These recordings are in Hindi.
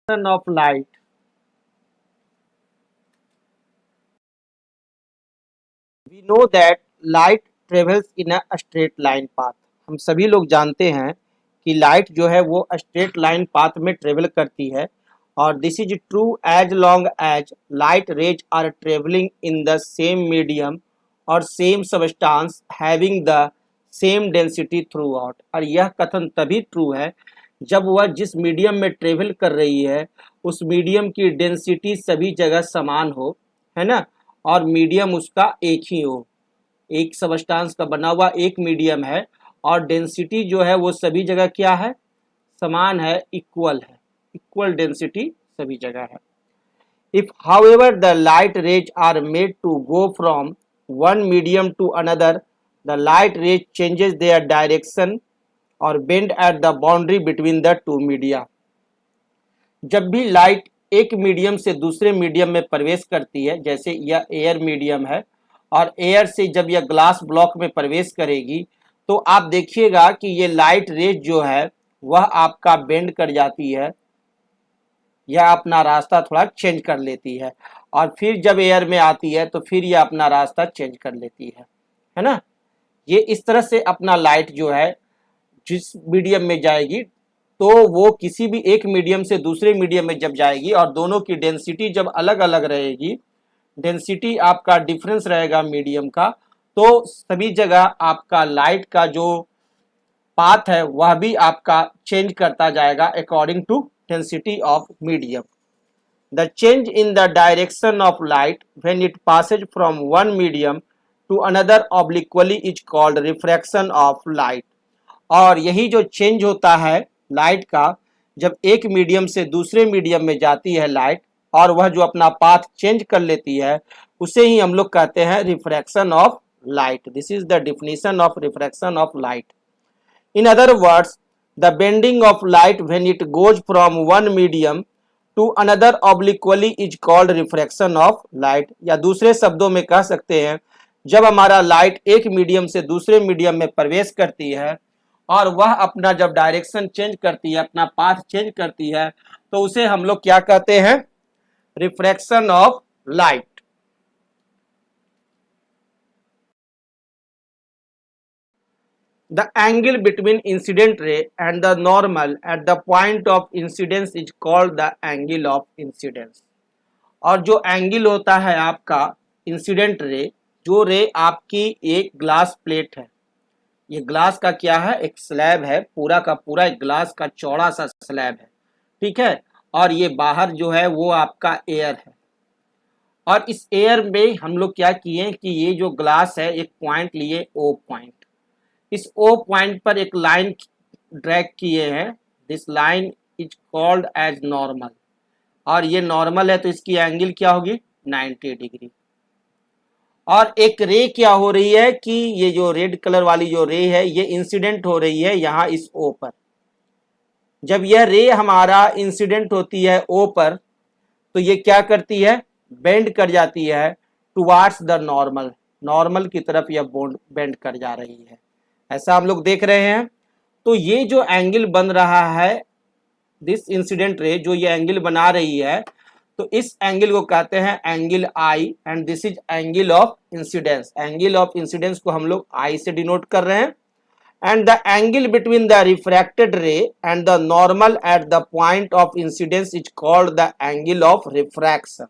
of light. We know that light travels in a straight line path. हम सभी लोग जानते हैं कि लाइट जो है वो स्ट्रेट लाइन पाथ में ट्रेवल करती है और this is true as long as light rays are travelling in the same medium और same substance having the same density throughout. और यह कथन तभी ट्रू है जब वह जिस मीडियम में ट्रेवल कर रही है उस मीडियम की डेंसिटी सभी जगह समान हो, है ना, और मीडियम उसका एक ही हो। एक सबस्टांस का बना हुआ एक मीडियम है और डेंसिटी जो है वो सभी जगह क्या है, समान है, इक्वल है, इक्वल डेंसिटी सभी जगह है। If however the light rays are made to go from one medium to another, the light rays changes their direction और bend at the boundary between the two media. जब भी लाइट एक मीडियम से दूसरे मीडियम में प्रवेश करती है, जैसे यह एयर मीडियम है और एयर से जब यह ग्लास ब्लॉक में प्रवेश करेगी तो आप देखिएगा कि ये लाइट रेज जो है वह आपका बेंड कर जाती है या अपना रास्ता थोड़ा चेंज कर लेती है और फिर जब एयर में आती है तो फिर यह अपना रास्ता चेंज कर लेती है ना। ये इस तरह से अपना लाइट जो है जिस मीडियम में जाएगी तो वो किसी भी एक मीडियम से दूसरे मीडियम में जब जाएगी और दोनों की डेंसिटी जब अलग अलग रहेगी, डेंसिटी आपका डिफरेंस रहेगा मीडियम का, तो सभी जगह आपका लाइट का जो पाथ है वह भी आपका चेंज करता जाएगा according to density of medium. The change in the direction of light when it passes from one medium to another obliquely is called refraction of light. और यही जो चेंज होता है लाइट का जब एक मीडियम से दूसरे मीडियम में जाती है लाइट और वह जो अपना पाथ चेंज कर लेती है उसे ही हम लोग कहते हैं refraction of light. This is the definition of refraction of light. In other words, the bending of light when it goes from one medium to another obliquely is called refraction of light. या दूसरे शब्दों में कह सकते हैं जब हमारा लाइट एक मीडियम से दूसरे मीडियम में प्रवेश करती है और वह अपना जब डायरेक्शन चेंज करती है, अपना पाथ चेंज करती है, तो उसे हम लोग क्या कहते हैं, refraction of light. The angle between incident ray and the normal at the point of incidence is called the angle of incidence. और जो एंगल होता है आपका इंसिडेंट रे, जो रे आपकी एक ग्लास प्लेट है, ये ग्लास का क्या है, एक स्लैब है, पूरा का पूरा एक ग्लास का चौड़ा सा स्लैब है, ठीक है, और ये बाहर जो है वो आपका एयर है। और इस एयर में हम लोग क्या किए कि ये जो ग्लास है एक पॉइंट लिए ओ पॉइंट, इस ओ पॉइंट पर एक लाइन ड्रैग किए हैं, this line is called as normal. और ये नॉर्मल है तो इसकी एंगल क्या होगी, 90 डिग्री। और एक रे क्या हो रही है कि ये जो रेड कलर वाली जो रे है ये इंसिडेंट हो रही है यहाँ इस ओ पर। जब यह रे हमारा इंसिडेंट होती है ओ पर तो ये क्या करती है, बेंड कर जाती है टुवार्ड्स द नॉर्मल, नॉर्मल की तरफ यह बेंड कर जा रही है, ऐसा हम लोग देख रहे हैं। तो ये जो एंगल बन रहा है, दिस इंसिडेंट रे जो ये एंगल बना रही है, तो इस एंगल को कहते हैं angle I and this is angle of incidence. Angle of incidence को हम लोग आई से डिनोट कर रहे हैं। And the angle between the refracted रे and the normal at the point of incidence is called the angle of refraction.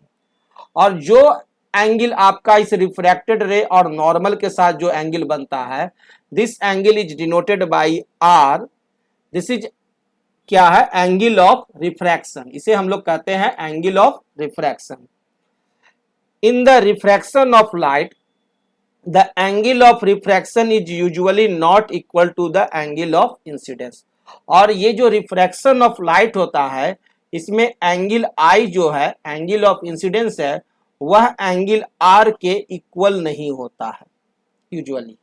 और जो एंगल आपका इस रिफ्रैक्टेड रे और नॉर्मल के साथ जो एंगल बनता है, this angle is denoted by R. This is क्या है, एंगल ऑफ रिफ्रैक्शन, इसे हम लोग कहते हैं angle of refraction. In the refraction of light the angle of refraction is usually not equal to the angle of incidence. और ये जो रिफ्रैक्शन ऑफ लाइट होता है इसमें एंगल आई जो है, एंगल ऑफ इंसिडेंस है, वह एंगल आर के इक्वल नहीं होता है यूजुअली,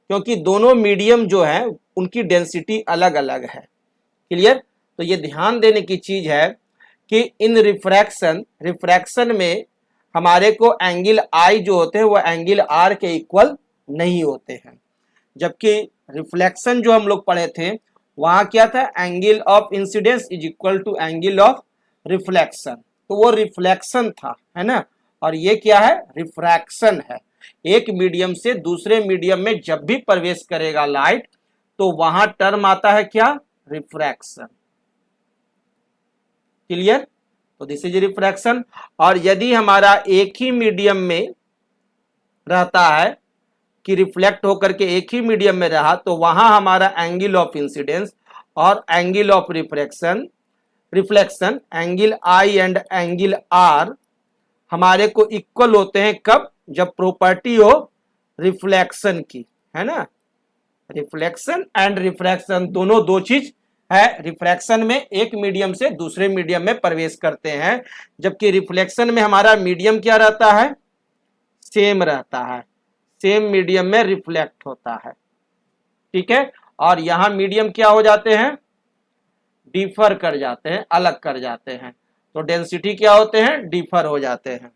क्योंकि दोनों मीडियम जो है उनकी डेंसिटी अलग अलग है। क्लियर। तो ये ध्यान देने की चीज है कि इन रिफ्रैक्शन में हमारे को एंगल आई जो होते हैं वो एंगल आर के इक्वल नहीं होते हैं, जबकि रिफ्लेक्शन जो हम लोग पढ़े थे वहां क्या था, angle of incidence is equal to angle of reflection, तो वो रिफ्लेक्शन था, है ना। और ये क्या है, रिफ्रैक्शन है। एक मीडियम से दूसरे मीडियम में जब भी प्रवेश करेगा लाइट तो वहां टर्म आता है क्या, रिफ्रैक्शन। क्लियर, तो दिस इज रिफ्रैक्शन। और यदि हमारा एक ही मीडियम में रहता है कि रिफ्लेक्ट होकर के एक ही मीडियम में रहा तो वहां हमारा एंगल ऑफ इंसिडेंस और angle of reflection angle I and angle R हमारे को इक्वल होते हैं, कब, जब प्रॉपर्टी हो रिफ्लेक्शन की, है ना। रिफ्लेक्शन एंड रिफ्रैक्शन दोनों दो चीज है। रिफ्रैक्शन में एक मीडियम से दूसरे मीडियम में प्रवेश करते हैं, जबकि रिफ्लेक्शन में हमारा मीडियम क्या रहता है, सेम रहता है, सेम मीडियम में रिफ्लेक्ट होता है। ठीक है, और यहां मीडियम क्या हो जाते हैं, डिफर कर जाते हैं, अलग कर जाते हैं, तो डेंसिटी क्या होते हैं, डिफर हो जाते हैं।